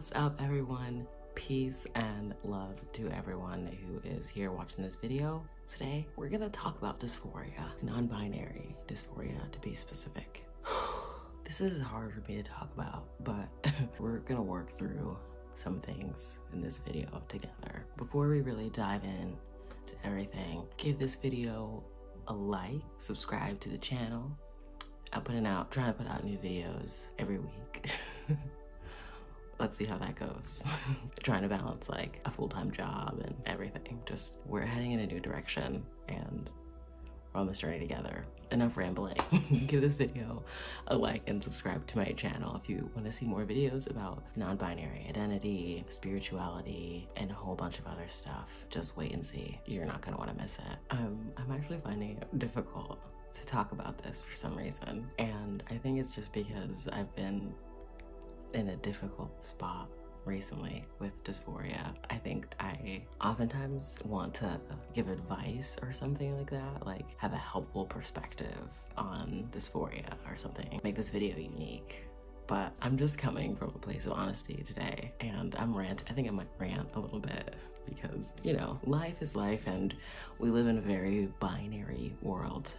What's up, everyone? Peace and love to everyone who is here watching this video. Today, we're gonna talk about dysphoria, non-binary dysphoria to be specific. This is hard for me to talk about, but we're gonna work through some things in this video together. Before we really dive in to everything, give this video a like, subscribe to the channel. I'm trying to put out new videos every week. Let's see how that goes. Trying to balance like a full-time job and everything. Just, we're heading in a new direction and we're on this journey together. Enough rambling. Give this video a like and subscribe to my channel if you want to see more videos about non-binary identity, spirituality, and a whole bunch of other stuff. Just wait and see. You're not gonna want to miss it. I'm actually finding it difficult to talk about this for some reason. And I think it's just because I've been in a difficult spot recently with dysphoria. I think I oftentimes want to give advice or something like that, like have a helpful perspective on dysphoria or something, make this video unique. But I'm just coming from a place of honesty today, and I think I might rant a little bit because, you know, life is life and we live in a very binary world.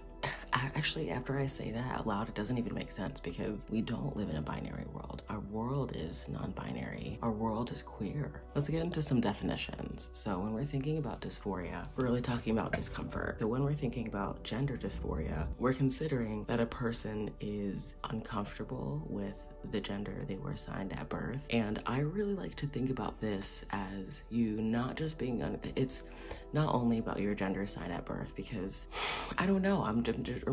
Actually, after I say that out loud, it doesn't even make sense because we don't live in a binary world. Our world is non-binary. Our world is queer. Let's get into some definitions. So when we're thinking about dysphoria, we're really talking about discomfort. So when we're thinking about gender dysphoria, we're considering that a person is uncomfortable with the gender they were assigned at birth. And I really like to think about this as you not just being it's not only about your gender assigned at birth, because I don't know, I'm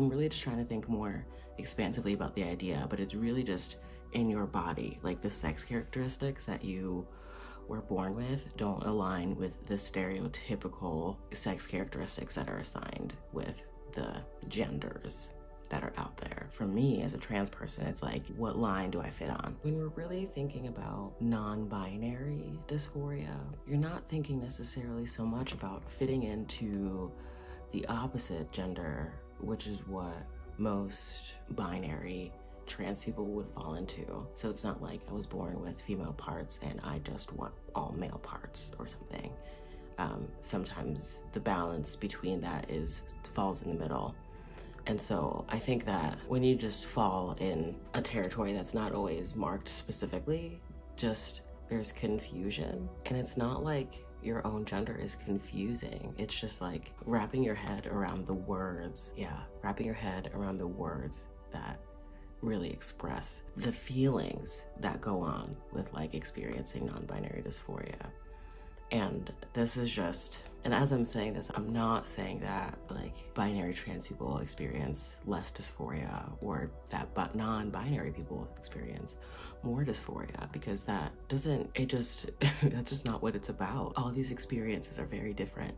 really just trying to think more expansively about the idea, but it's really just in your body, like the sex characteristics that you were born with don't align with the stereotypical sex characteristics that are assigned with the genders that are out there. For me as a trans person, it's like, what line do I fit on? When we're really thinking about non-binary dysphoria, you're not thinking necessarily so much about fitting into the opposite gender, which is what most binary trans people would fall into. So it's not like I was born with female parts and I just want all male parts or something. Sometimes the balance between that falls in the middle. And so I think that when you just fall in a territory that's not always marked specifically, just there's confusion. And it's not like your own gender is confusing. It's just like wrapping your head around the words. Yeah, wrapping your head around the words that really express the feelings that go on with like experiencing non-binary dysphoria. And this is just, and as I'm saying this, I'm not saying that like binary trans people experience less dysphoria or that non-binary people experience more dysphoria, because that's just not what it's about. All these experiences are very different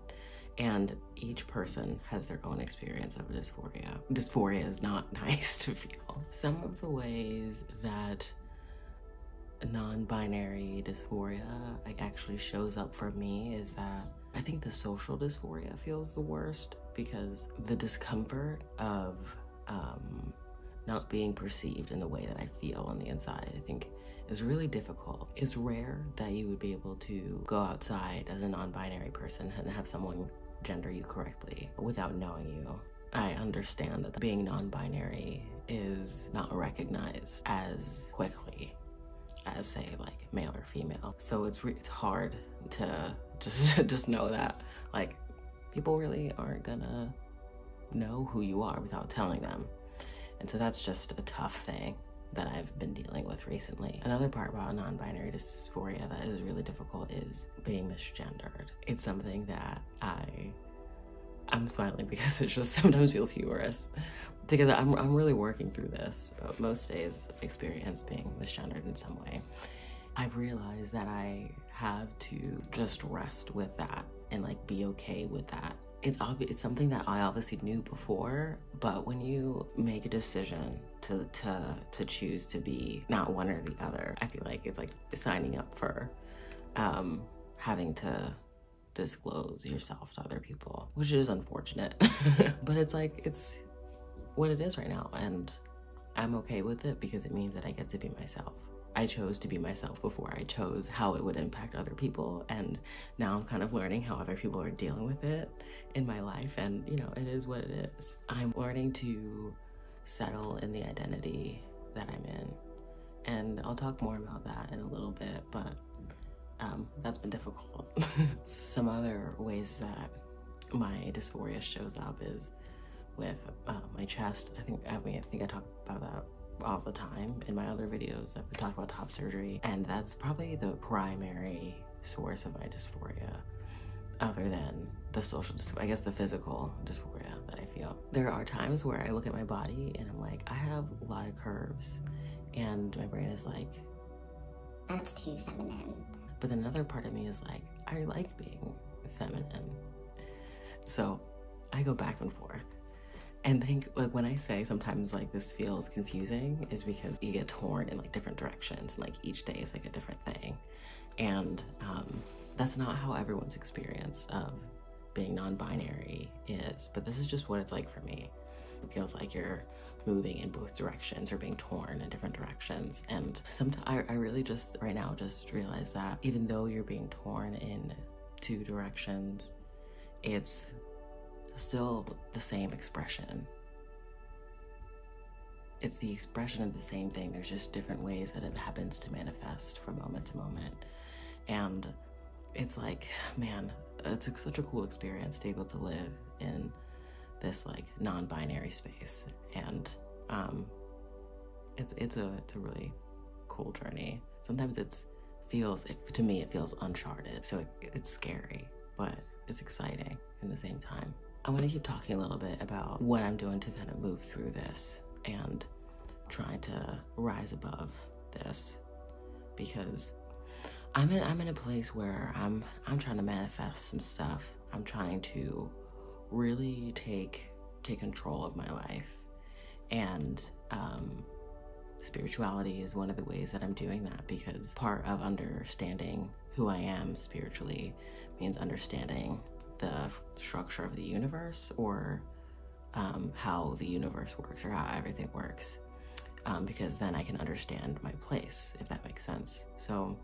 and each person has their own experience of dysphoria. Dysphoria is not nice to feel. Some of the ways that non-binary dysphoria actually shows up for me is that I think the social dysphoria feels the worst, because the discomfort of not being perceived in the way that I feel on the inside, I think is really difficult. It's rare that you would be able to go outside as a non-binary person and have someone gender you correctly without knowing you. I understand that being non-binary is not recognized as quickly as say like male or female. So it's hard to just know that like people really aren't gonna know who you are without telling them. And so that's just a tough thing that I've been dealing with recently. Another part about non-binary dysphoria that is really difficult is being misgendered. It's something that I'm smiling because it just sometimes feels humorous, because I'm really working through this. But most days experience being misgendered in some way. I've realized that I have to just rest with that and like be okay with that. It's something that I obviously knew before, but when you make a decision to choose to be not one or the other, I feel like it's like signing up for having to disclose yourself to other people, which is unfortunate. But it's like, it's what it is right now, and I'm okay with it because it means that I get to be myself. I chose to be myself before I chose how it would impact other people, and now I'm kind of learning how other people are dealing with it in my life, and you know, it is what it is. I'm learning to settle in the identity that I'm in, and I'll talk more about that in a little bit, but that's been difficult. Some other ways that my dysphoria shows up is with my chest. I think I talk about that all the time in my other videos. I've been talking about top surgery, and that's probably the primary source of my dysphoria, other than the social, I guess the physical dysphoria that I feel. There are times where I look at my body and I'm like, I have a lot of curves, and my brain is like, that's too feminine. But another part of me is like, I like being feminine. So I go back and forth. And think, like, when I say sometimes like this feels confusing, is because you get torn in like different directions. Like each day is like a different thing. And that's not how everyone's experience of being non-binary is. But this is just what it's like for me. It feels like you're moving in both directions or being torn in different directions. And sometimes I really just right now just realize that even though you're being torn in two directions, it's still the same expression. It's the expression of the same thing. There's just different ways that it happens to manifest from moment to moment. And it's like, man, it's such a cool experience to be able to live in this like non-binary space. And it's a really cool journey. Sometimes to me it feels uncharted, so it's scary, but it's exciting in the same time. I want to keep talking a little bit about what I'm doing to kind of move through this and trying to rise above this, because I'm in a place where I'm trying to manifest some stuff. I'm trying to really take control of my life, and spirituality is one of the ways that I'm doing that, because part of understanding who I am spiritually means understanding the structure of the universe, or how the universe works, or how everything works, because then I can understand my place, if that makes sense. So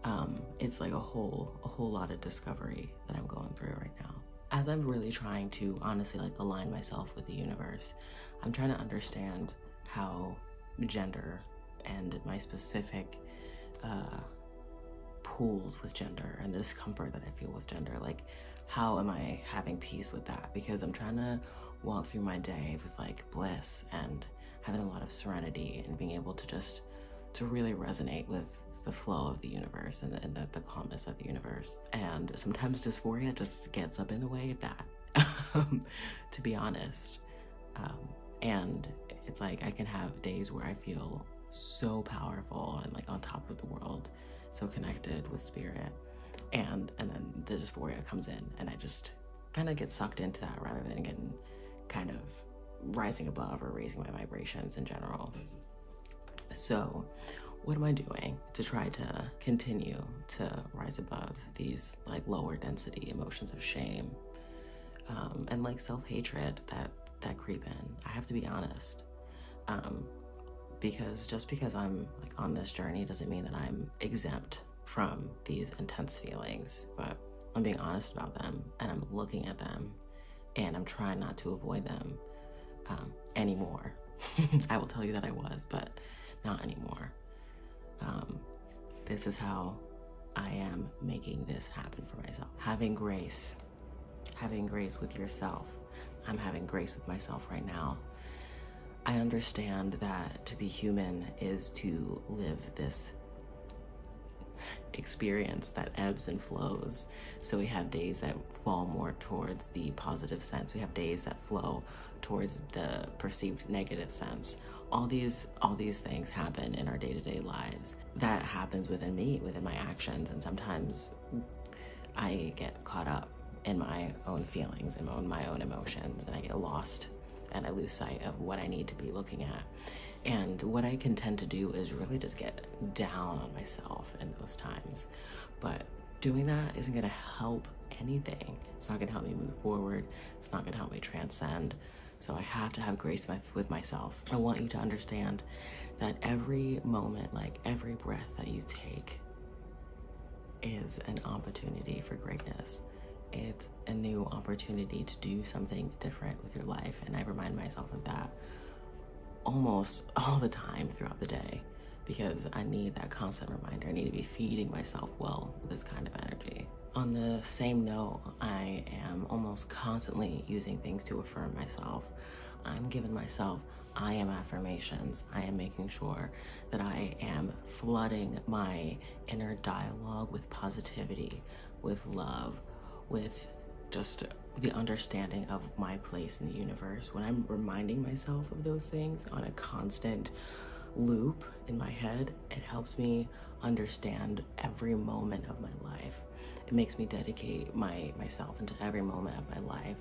it's like a whole lot of discovery that I'm going through right now. As I'm really trying to honestly like align myself with the universe, I'm trying to understand how gender and my specific pools with gender and the discomfort that I feel with gender, like how am I having peace with that? Because I'm trying to walk through my day with like bliss and having a lot of serenity and being able to really resonate with the flow of the universe and the calmness of the universe. And sometimes dysphoria just gets up in the way of that, to be honest. And it's like I can have days where I feel so powerful and like on top of the world, so connected with spirit, and then the dysphoria comes in and I just kind of get sucked into that rather than getting kind of rising above or raising my vibrations in general. So what am I doing to try to continue to rise above these like lower density emotions of shame and like self-hatred that creep in? I have to be honest, because just because I'm like on this journey doesn't mean that I'm exempt from these intense feelings, but I'm being honest about them and I'm looking at them and I'm trying not to avoid them anymore. I will tell you that I was, but not anymore. This is how I am making this happen for myself. Having grace with yourself. I'm having grace with myself right now. I understand that to be human is to live this experience that ebbs and flows. So we have days that fall more towards the positive sense. We have days that flow towards the perceived negative sense. All these things happen in our day-to-day lives. That happens within me, within my actions, and sometimes I get caught up in my own feelings and my own emotions, and I get lost and I lose sight of what I need to be looking at. And what I can tend to do is really just get down on myself in those times. But doing that isn't gonna help anything. It's not gonna help me move forward. It's not gonna help me transcend So I have to have grace with myself. I want you to understand that every moment, like every breath that you take, is an opportunity for greatness. It's a new opportunity to do something different with your life. And I remind myself of that almost all the time throughout the day, because I need that constant reminder. I need to be feeding myself well with this kind of energy. On the same note, I am almost constantly using things to affirm myself. I'm giving myself I am affirmations. I am making sure that I am flooding my inner dialogue with positivity, with love, with just the understanding of my place in the universe. When I'm reminding myself of those things on a constant loop in my head, it helps me understand every moment of my life. It makes me dedicate myself into every moment of my life,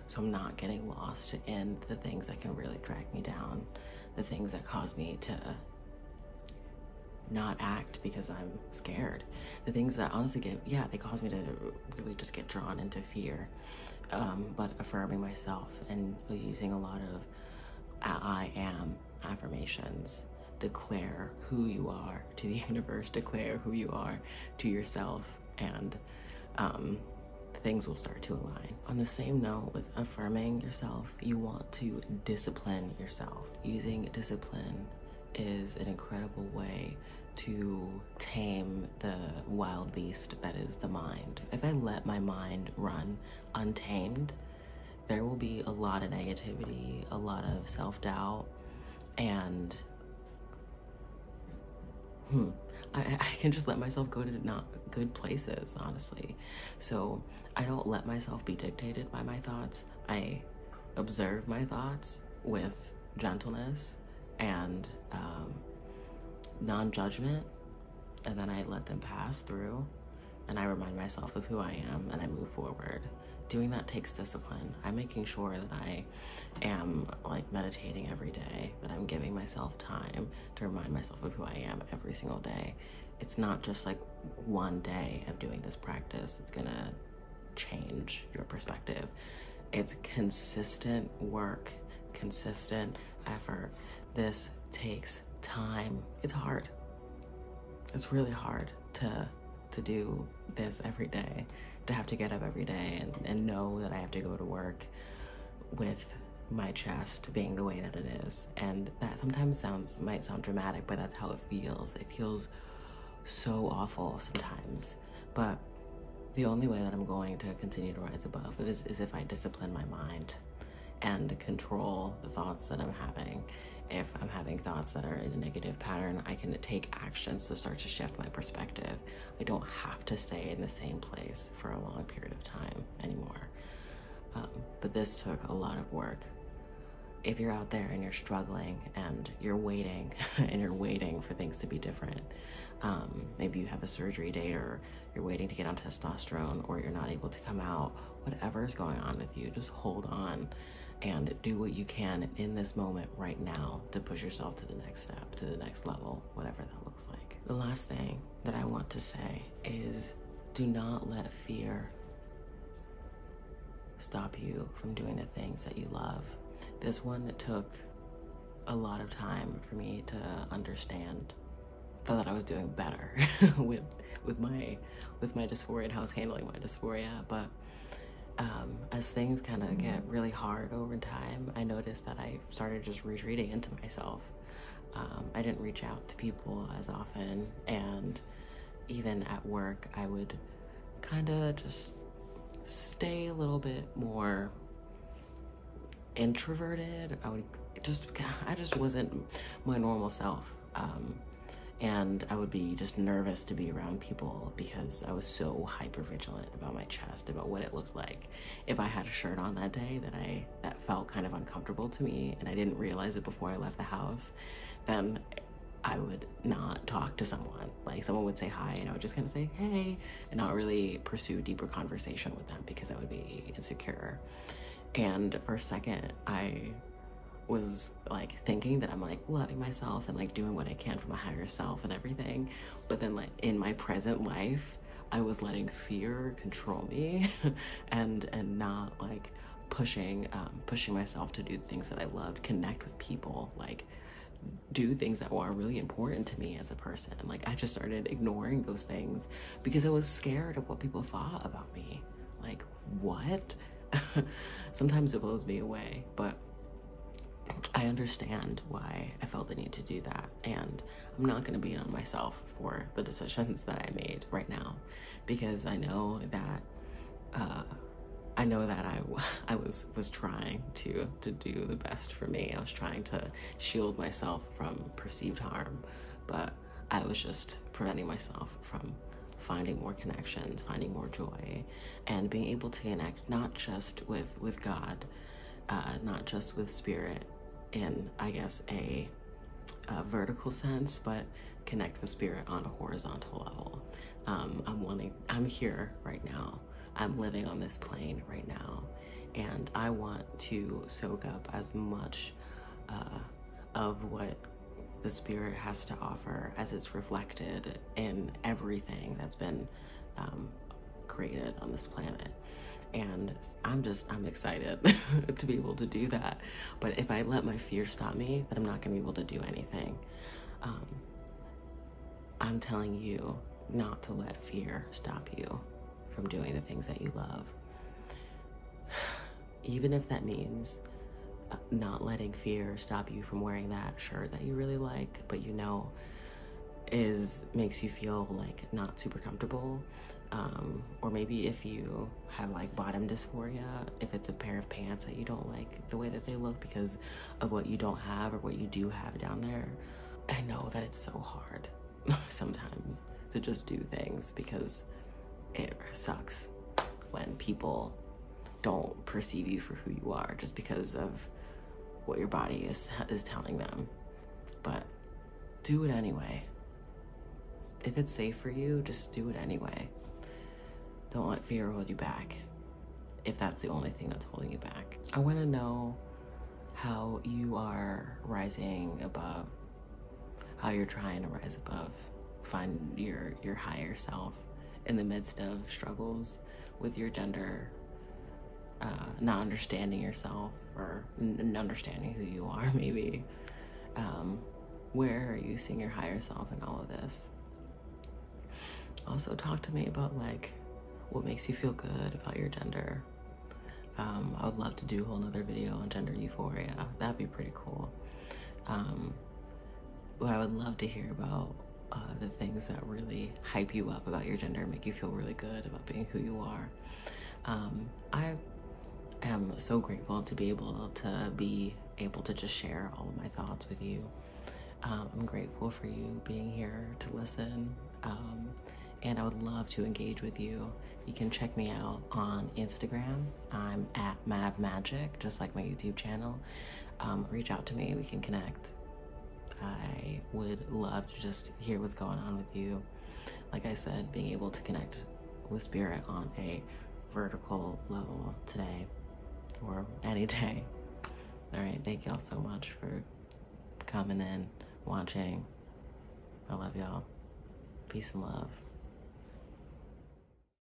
so I'm not getting lost in the things that can really drag me down, the things that cause me to not act because I'm scared, the things that honestly they cause me to really just get drawn into fear. But affirming myself and using a lot of I am affirmations. Declare who you are to the universe, declare who you are to yourself, and things will start to align. On the same note, with affirming yourself, you want to discipline yourself. Using discipline is an incredible way to tame the wild beast that is the mind. If I let my mind run untamed, there will be a lot of negativity, a lot of self-doubt, and I can just let myself go to not good places, honestly. So I don't let myself be dictated by my thoughts. I observe my thoughts with gentleness and non-judgment, and then I let them pass through, and I remind myself of who I am, and I move forward. Doing that takes discipline. I'm making sure that I am like meditating every day, that I'm giving myself time to remind myself of who I am every single day. It's not just like one day of doing this practice it's gonna change your perspective. It's consistent work, consistent effort. This takes time. It's hard. It's really hard to do this every day, to have to get up every day and know that I have to go to work with my chest being the way that it is. And that sometimes might sound dramatic, but that's how it feels. It feels so awful sometimes. But the only way that I'm going to continue to rise above is if I discipline my mind and control the thoughts that I'm having. If I'm having thoughts that are in a negative pattern, I can take actions to start to shift my perspective. I don't have to stay in the same place for a long period of time anymore. But this took a lot of work. If you're out there and you're struggling and you're waiting and you're waiting for things to be different, maybe you have a surgery date, or you're waiting to get on testosterone, or you're not able to come out, whatever's going on with you, just hold on and do what you can in this moment right now to push yourself to the next step, to the next level, whatever that looks like. The last thing that I want to say is, do not let fear stop you from doing the things that you love. This one took a lot of time for me to understand. I thought that I was doing better with my dysphoria and how I was handling my dysphoria, but as things kind of get really hard over time, I noticed that I started just retreating into myself. I didn't reach out to people as often, and even at work, I would kind of just stay a little bit more introverted. I just wasn't my normal self. And I would be just nervous to be around people because I was so hyper vigilant about my chest, about what it looked like. If I had a shirt on that day that felt kind of uncomfortable to me and I didn't realize it before I left the house, then I would not talk to someone. Like, someone would say hi and I would just kind of say hey and not really pursue deeper conversation with them because I would be insecure. And for a second, I was like thinking that I'm like loving myself and like doing what I can for my higher self and everything, but then like in my present life I was letting fear control me and not like pushing myself to do things that I loved, connect with people, like do things that were really important to me as a person. Like I just started ignoring those things because I was scared of what people thought about me. Like, what? Sometimes it blows me away, but I understand why I felt the need to do that, and I'm not going to beat on myself for the decisions that I made right now, because I know that I was trying to do the best for me. I was trying to shield myself from perceived harm, but I was just preventing myself from finding more connections, finding more joy, and being able to connect not just with God, not just with spirit in, I guess, a vertical sense, but connect with spirit on a horizontal level. I'm here right now. I'm living on this plane right now, and I want to soak up as much of what the spirit has to offer as it's reflected in everything that's been created on this planet. And I'm excited to be able to do that. But if I let my fear stop me, then I'm not gonna be able to do anything. I'm telling you not to let fear stop you from doing the things that you love. Even if that means not letting fear stop you from wearing that shirt that you really like, but you know makes you feel like not super comfortable. Or maybe if you have like bottom dysphoria, if it's a pair of pants that you don't like the way that they look because of what you don't have or what you do have down there. I know that it's so hard sometimes to just do things because it sucks when people don't perceive you for who you are just because of what your body is telling them. But do it anyway. If it's safe for you, just do it anyway. Don't let fear hold you back, if that's the only thing that's holding you back. I want to know how you are rising above, how you're trying to rise above, find your higher self in the midst of struggles with your gender, not understanding yourself or understanding who you are, maybe. Where are you seeing your higher self in all of this? Also, talk to me about like what makes you feel good about your gender. I would love to do a whole nother video on gender euphoria. That'd be pretty cool. But I would love to hear about the things that really hype you up about your gender, make you feel really good about being who you are. I am so grateful to be able to just share all of my thoughts with you. I'm grateful for you being here to listen, and I would love to engage with you. You can check me out on Instagram. I'm at mavmagic, just like my YouTube channel. Reach out to me, we can connect. I would love to just hear what's going on with you. Like I said, being able to connect with spirit on a vertical level today or any day. All right, thank y'all so much for coming in, watching. I love y'all. Peace and love.